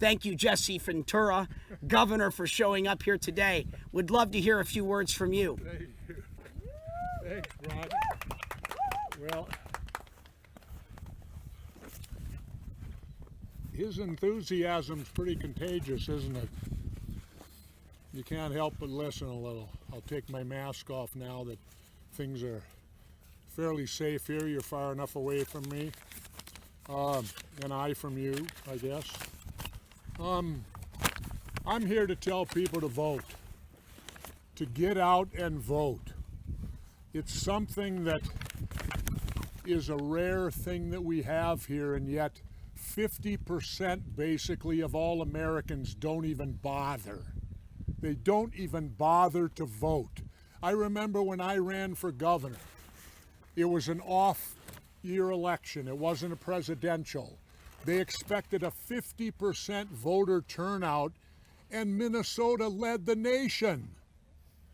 Thank you, Jesse Ventura, Governor, for showing up here today. Would love to hear a few words from you. Thank you. Thanks, Ron. Well, his enthusiasm's pretty contagious, isn't it? You can't help but listen a little. I'll take my mask off now that things are fairly safe here. You're far enough away from me, and I from you, I guess. I'm here to tell people to vote, to get out and vote. It's something that is a rare thing that we have here, and yet 50% basically of all Americans don't even bother. They don't even bother to vote. I remember when I ran for governor, it was an off-year election. It wasn't a presidential. They expected a 50% voter turnout, and Minnesota led the nation.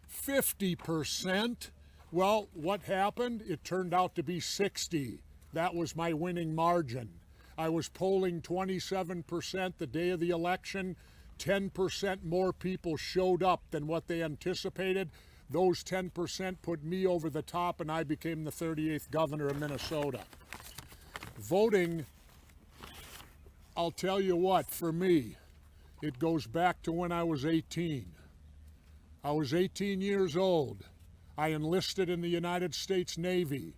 50%. Well, what happened? It turned out to be 60. That was my winning margin. I was polling 27% the day of the election. 10% more people showed up than what they anticipated. Those 10% put me over the top, and I became the 38th governor of Minnesota. Voting, I'll tell you what, for me, it goes back to when I was 18. I was 18 years old. I enlisted in the United States Navy.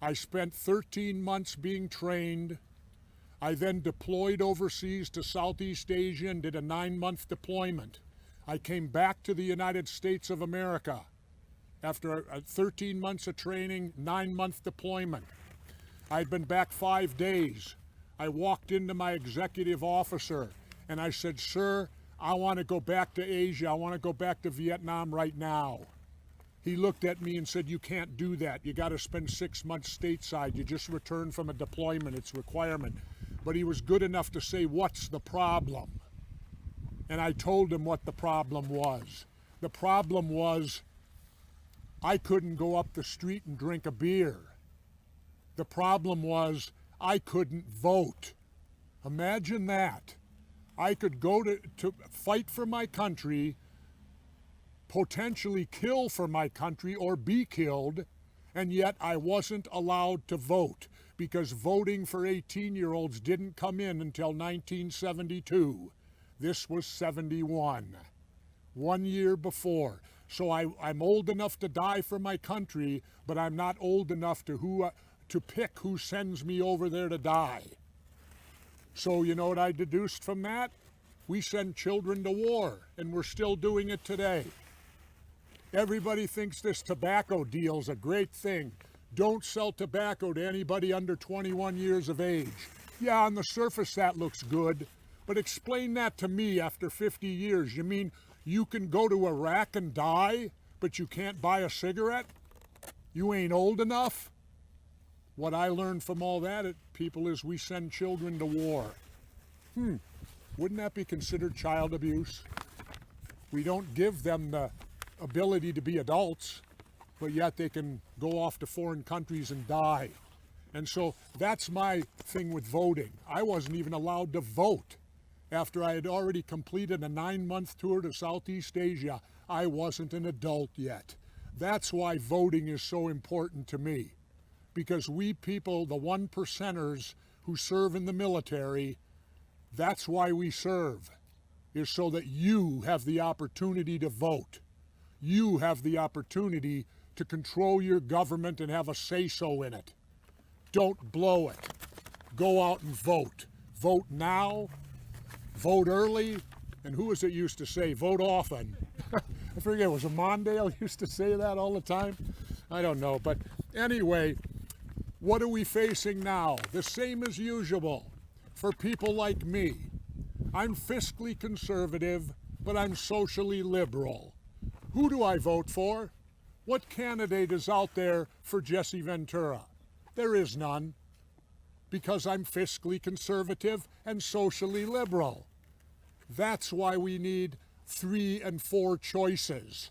I spent 13 months being trained. I then deployed overseas to Southeast Asia and did a 9-month deployment. I came back to the United States of America after 13 months of training, 9-month deployment. I'd been back 5 days. I walked into my executive officer and I said, "Sir, I want to go back to Asia. I want to go back to Vietnam right now." He looked at me and said, "You can't do that. You got to spend 6 months stateside. You just returned from a deployment. It's a requirement." But he was good enough to say, "What's the problem?" And I told him what the problem was. The problem was I couldn't go up the street and drink a beer. The problem was I couldn't vote. Imagine that. I could go to fight for my country, potentially kill for my country or be killed, and yet I wasn't allowed to vote because voting for 18-year-olds didn't come in until 1972. This was 71, 1 year before. So I'm old enough to die for my country, but I'm not old enough to pick who sends me over there to die. So you know what I deduced from that? We send children to war, and we're still doing it today. Everybody thinks this tobacco deal's a great thing. Don't sell tobacco to anybody under 21 years of age. Yeah, on the surface that looks good, but explain that to me after 50 years. You mean you can go to Iraq and die, but you can't buy a cigarette? You ain't old enough? What I learned from all that, people, is we send children to war. Wouldn't that be considered child abuse? We don't give them the ability to be adults, but yet they can go off to foreign countries and die. And so that's my thing with voting. I wasn't even allowed to vote. After I had already completed a 9-month tour to Southeast Asia, I wasn't an adult yet. That's why voting is so important to me. Because we people, the 1%ers who serve in the military, that's why we serve, is so that you have the opportunity to vote. You have the opportunity to control your government and have a say-so in it. Don't blow it. Go out and vote. Vote now, vote early, and who was it used to say, vote often? I forget, was it Mondale used to say that all the time? I don't know, but anyway, what are we facing now? The same as usual for people like me. I'm fiscally conservative, but I'm socially liberal. Who do I vote for? What candidate is out there for Jesse Ventura? There is none, because I'm fiscally conservative and socially liberal. That's why we need 3 and 4 choices.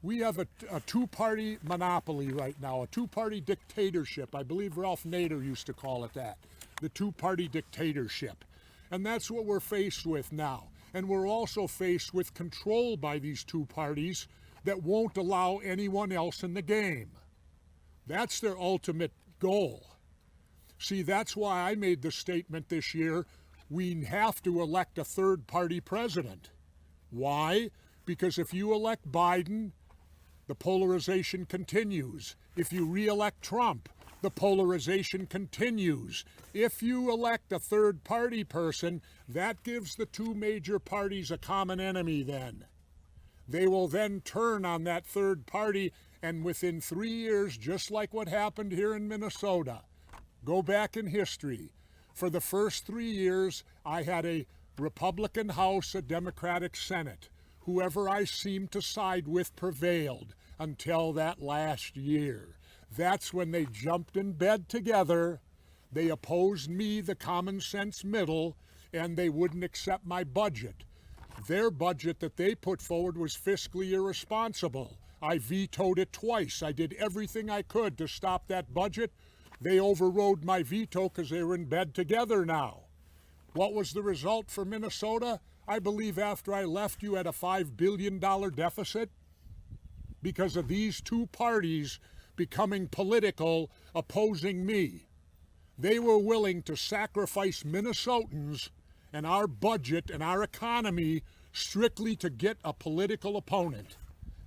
We have a two-party monopoly right now, a two-party dictatorship. I believe Ralph Nader used to call it that, the two-party dictatorship. And that's what we're faced with now. And we're also faced with control by these two parties that won't allow anyone else in the game. That's their ultimate goal. See, that's why I made the statement this year, we have to elect a third-party president. Why? Because if you elect Biden, the polarization continues. If you re-elect Trump, the polarization continues. If you elect a third-party person, that gives the two major parties a common enemy then. They will then turn on that third party, and within 3 years, just like what happened here in Minnesota, go back in history. For the first 3 years, I had a Republican House, a Democratic Senate. Whoever I seemed to side with prevailed until that last year. That's when they jumped in bed together. They opposed me, the common sense middle, and they wouldn't accept my budget. Their budget that they put forward was fiscally irresponsible. I vetoed it twice. I did everything I could to stop that budget. They overrode my veto because they were in bed together now. What was the result for Minnesota? I believe after I left, you had a $5 billion deficit because of these two parties becoming political, opposing me. They were willing to sacrifice Minnesotans and our budget and our economy strictly to get a political opponent.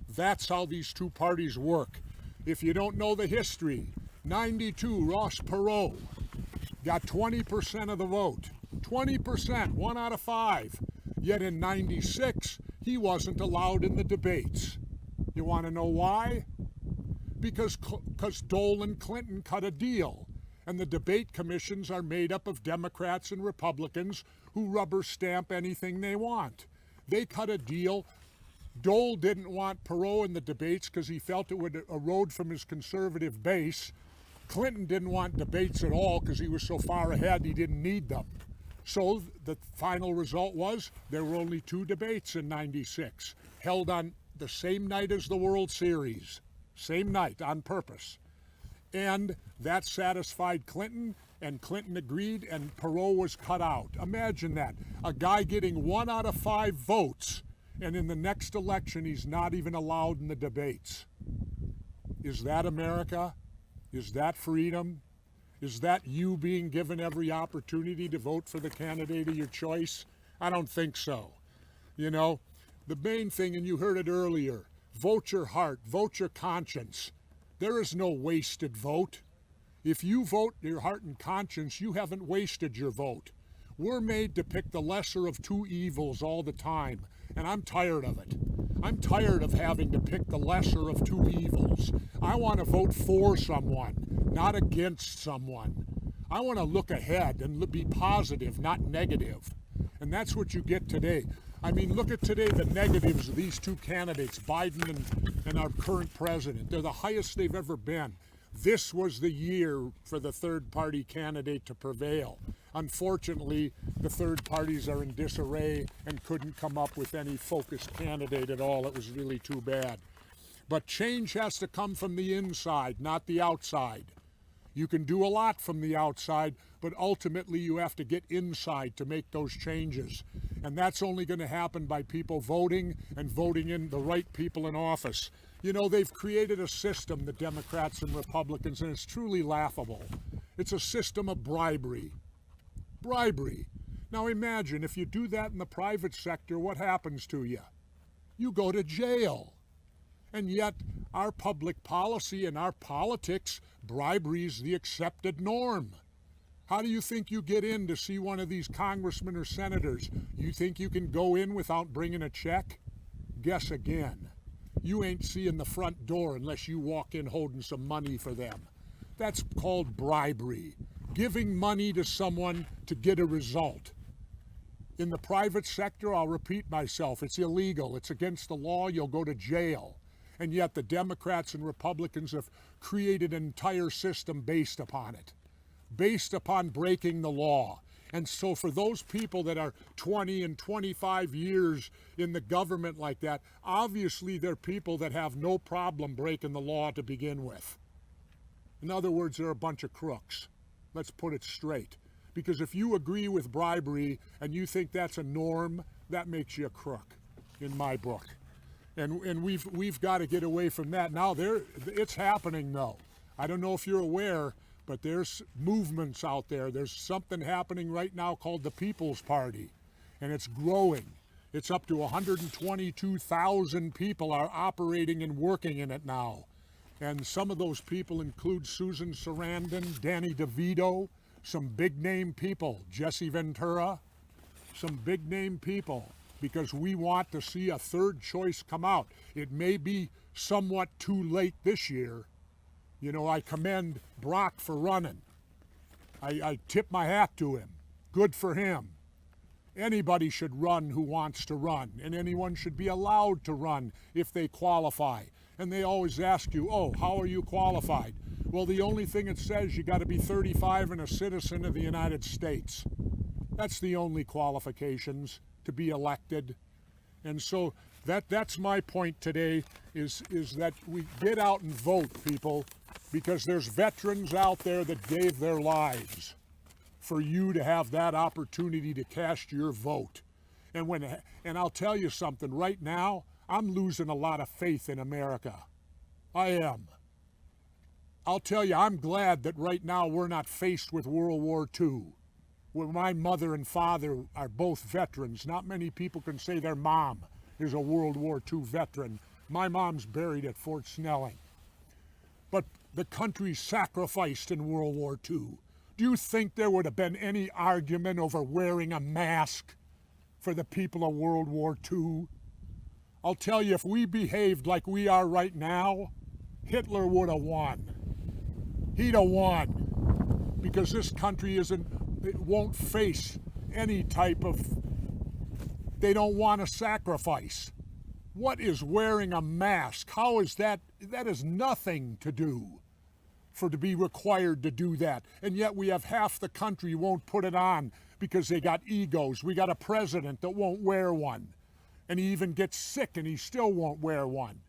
That's how these two parties work. If you don't know the history, 92, Ross Perot got 20% of the vote. 20%, 1 out of 5. Yet in 96, he wasn't allowed in the debates. You want to know why? Because Dole and Clinton cut a deal, and the debate commissions are made up of Democrats and Republicans who rubber stamp anything they want. They cut a deal. Dole didn't want Perot in the debates because he felt it would erode from his conservative base. Clinton didn't want debates at all because he was so far ahead he didn't need them. So the final result was there were only 2 debates in 96, held on the same night as the World Series. Same night, on purpose. And that satisfied Clinton, and Clinton agreed, and Perot was cut out. Imagine that. A guy getting 1 out of 5 votes, and in the next election, he's not even allowed in the debates. Is that America? Is that freedom? Is that you being given every opportunity to vote for the candidate of your choice? I don't think so. You know, the main thing, and you heard it earlier, vote your heart, vote your conscience. There is no wasted vote. If you vote your heart and conscience, you haven't wasted your vote. We're made to pick the lesser of 2 evils all the time, and I'm tired of it. I'm tired of having to pick the lesser of 2 evils. I want to vote for someone, not against someone. I want to look ahead and be positive, not negative. And that's what you get today. I mean, look at today, the negatives of these 2 candidates, Biden and our current president. They're the highest they've ever been. This was the year for the third-party candidate to prevail. Unfortunately, the third parties are in disarray and couldn't come up with any focused candidate at all. It was really too bad. But change has to come from the inside, not the outside. You can do a lot from the outside, but ultimately you have to get inside to make those changes. And that's only going to happen by people voting and voting in the right people in office. You know, they've created a system, the Democrats and Republicans, and it's truly laughable. It's a system of bribery. Bribery. Now imagine if you do that in the private sector, what happens to you? You go to jail. And yet our public policy and our politics, bribery is the accepted norm. How do you think you get in to see one of these congressmen or senators? You think you can go in without bringing a check? Guess again. You ain't seeing the front door unless you walk in holding some money for them. That's called bribery. Giving money to someone to get a result. In the private sector, I'll repeat myself, it's illegal. It's against the law. You'll go to jail. And yet the Democrats and Republicans have created an entire system based upon it. Based upon breaking the law. And so for those people that are 20 and 25 years in the government like that, obviously they're people that have no problem breaking the law to begin with. In other words, they're a bunch of crooks. Let's put it straight. Because if you agree with bribery and you think that's a norm, that makes you a crook, in my book. And we've got to get away from that. Now it's happening though. I don't know if you're aware, but there's movements out there. There's something happening right now called the People's Party, and it's growing. It's up to 122,000 people are operating and working in it now. And some of those people include Susan Sarandon, Danny DeVito, some big name people, Jesse Ventura, some big name people, because we want to see a third choice come out. It may be somewhat too late this year. You know, I commend Brock for running. I tip my hat to him. Good for him. Anybody should run who wants to run, and anyone should be allowed to run if they qualify. And they always ask you, oh, how are you qualified? Well, the only thing it says, you got to be 35 and a citizen of the United States. That's the only qualifications to be elected. And so that's my point today, is that we get out and vote, people, because there's veterans out there that gave their lives for you to have that opportunity to cast your vote. And I'll tell you something, right now, I'm losing a lot of faith in America. I am. I'll tell you, I'm glad that right now we're not faced with World War II, where my mother and father are both veterans. Not many people can say their mom is a World War II veteran. My mom's buried at Fort Snelling. But the country sacrificed in World War II. Do you think there would have been any argument over wearing a mask for the people of World War II? I'll tell you, if we behaved like we are right now, Hitler would have won. He'd have won, because this country won't face any type of, they don't want to sacrifice. What is wearing a mask? How is that? That is nothing to do to be required to do that. And yet we have half the country won't put it on because they got egos. We got a president that won't wear one. And he even gets sick and he still won't wear one.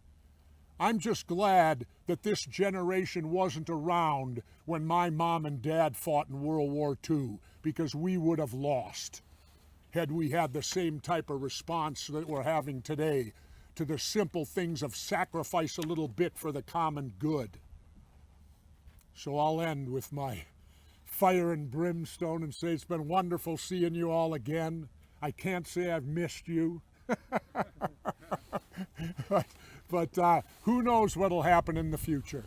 I'm just glad that this generation wasn't around when my mom and dad fought in World War II, because we would have lost had we had the same type of response that we're having today to the simple things of sacrifice a little bit for the common good. So I'll end with my fire and brimstone and say it's been wonderful seeing you all again. I can't say I've missed you. But who knows what'll happen in the future,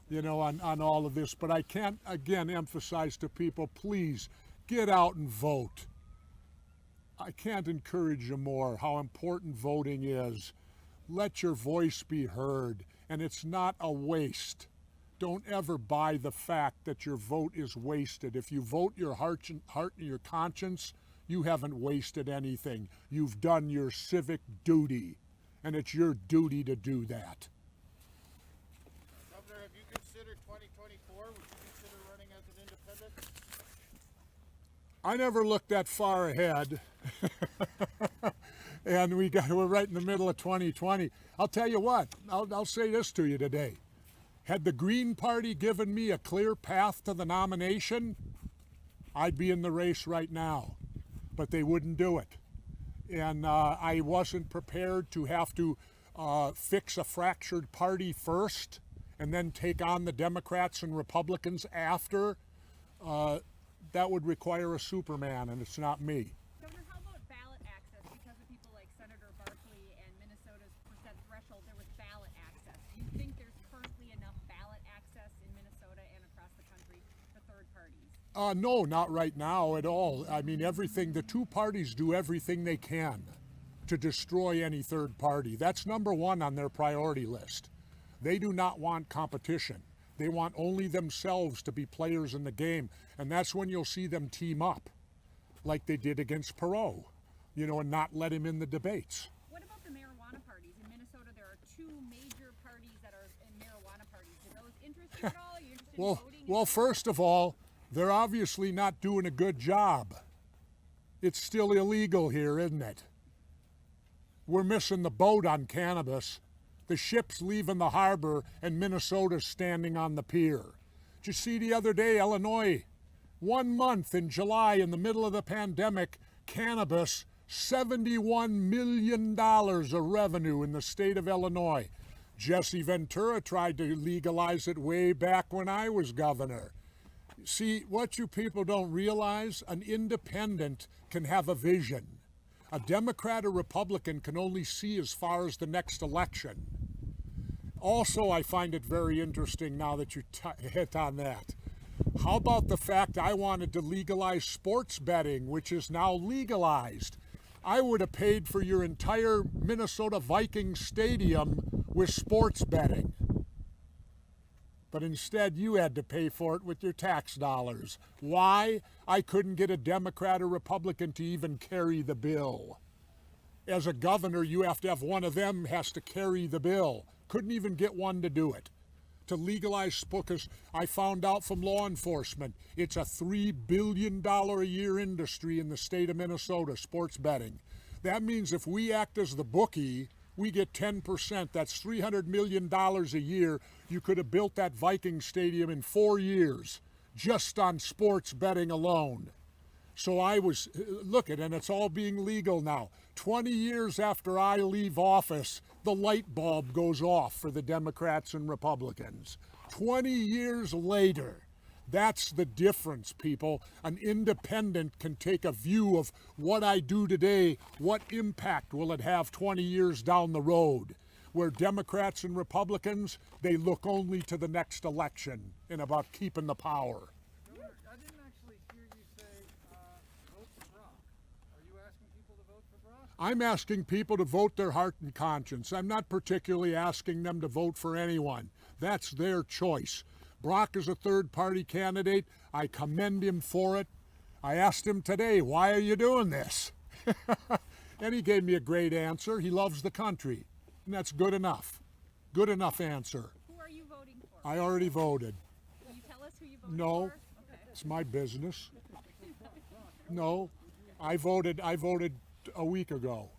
you know, on all of this. But I can't, again, emphasize to people, please get out and vote. I can't encourage you more how important voting is. Let your voice be heard, and it's not a waste. Don't ever buy the fact that your vote is wasted. If you vote your heart and your conscience, you haven't wasted anything. You've done your civic duty, and it's your duty to do that. Governor, have you considered 2024? Would you consider running as an independent? I never looked that far ahead. And we're right in the middle of 2020. I'll tell you what, I'll say this to you today. Had the Green Party given me a clear path to the nomination, I'd be in the race right now. But they wouldn't do it. And I wasn't prepared to have to fix a fractured party first and then take on the Democrats and Republicans after. That would require a Superman, and it's not me. Governor, how about ballot access? Because of people like Senator Barkley and Minnesota's percent threshold, there was ballot access. Do you think there's currently enough ballot access in Minnesota and across the country for third parties? No, not right now at all. I mean, the two parties do everything they can to destroy any third party. That's number one on their priority list. They do not want competition. They want only themselves to be players in the game. And that's when you'll see them team up, like they did against Perot, you know, and not let him in the debates. What about the marijuana parties? In Minnesota, there are two major parties that are in marijuana parties. Do those interest you at all? Are you interested in voting? Well, first of all, they're obviously not doing a good job. It's still illegal here, isn't it? We're missing the boat on cannabis. The ship's leaving the harbor and Minnesota's standing on the pier. Did you see the other day, Illinois 1 month in July in the middle of the pandemic, cannabis, $71 million of revenue in the state of Illinois. Jesse Ventura tried to legalize it way back when I was governor. See, what you people don't realize, an independent can have a vision. A Democrat or Republican can only see as far as the next election. Also, I find it very interesting now that you hit on that. How about the fact I wanted to legalize sports betting, which is now legalized? I would have paid for your entire Minnesota Vikings stadium with sports betting. But instead, you had to pay for it with your tax dollars. Why? I couldn't get a Democrat or Republican to even carry the bill. As a governor, you have to have one of them has to carry the bill. Couldn't even get one to do it. To legalize, because I found out from law enforcement, it's a $3 billion a year industry in the state of Minnesota, sports betting. That means if we act as the bookie, we get 10%. That's $300 million a year. You could have built that Viking stadium in 4 years just on sports betting alone. So I was, look at, and it's all being legal now. 20 years after I leave office, the light bulb goes off for the Democrats and Republicans. 20 years later, that's the difference, people. An independent can take a view of what I do today, what impact will it have 20 years down the road. Where Democrats and Republicans, they look only to the next election and about keeping the power. Governor, I didn't actually hear you say vote for Brock. Are you asking people to vote for Brock? I'm asking people to vote their heart and conscience. I'm not particularly asking them to vote for anyone. That's their choice. Brock is a third-party candidate. I commend him for it. I asked him today, why are you doing this? And he gave me a great answer. He loves the country. And that's good enough. Good enough answer. Who are you voting for? I already voted. Will you tell us who you voted No, for? Okay. it's my business. No, I voted a week ago.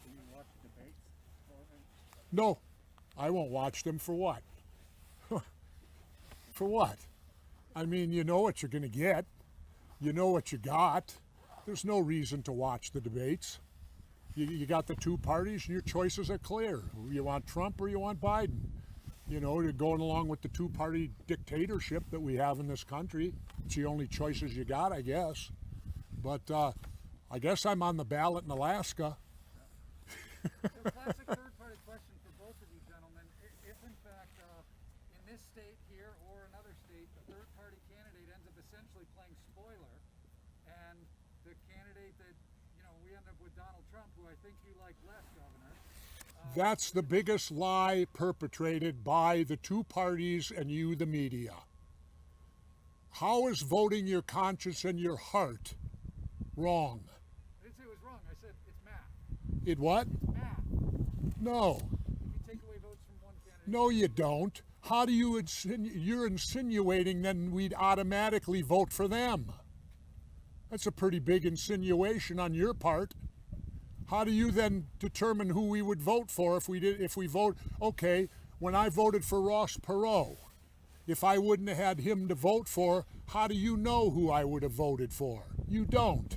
Do you watch debates for him? No, I won't watch them. For what? For what? I mean, you know what you're going to get. You know what you got. There's no reason to watch the debates. You got the two parties and your choices are clear. You want Trump or you want Biden. You know, you're going along with the two-party dictatorship that we have in this country. It's the only choices you got, I guess. But I guess I'm on the ballot in Alaska. So classic third-party question for both of you gentlemen. If in fact in this state here or another state, the third-party candidate ends up essentially playing spoiler, and the candidate that, you know, we end up with Donald Trump, who I think you like less, Governor. That's the biggest lie perpetrated by the two parties and you, the media. How is voting your conscience and your heart wrong? I didn't say it was wrong. I said it's math. It what? Math. No. You take away votes from one candidate. No, you don't. How do you you're insinuating then we'd automatically vote for them? That's a pretty big insinuation on your part. How do you then determine who we would vote for if we vote? Okay, when I voted for Ross Perot, if I wouldn't have had him to vote for, how do you know who I would have voted for? You don't.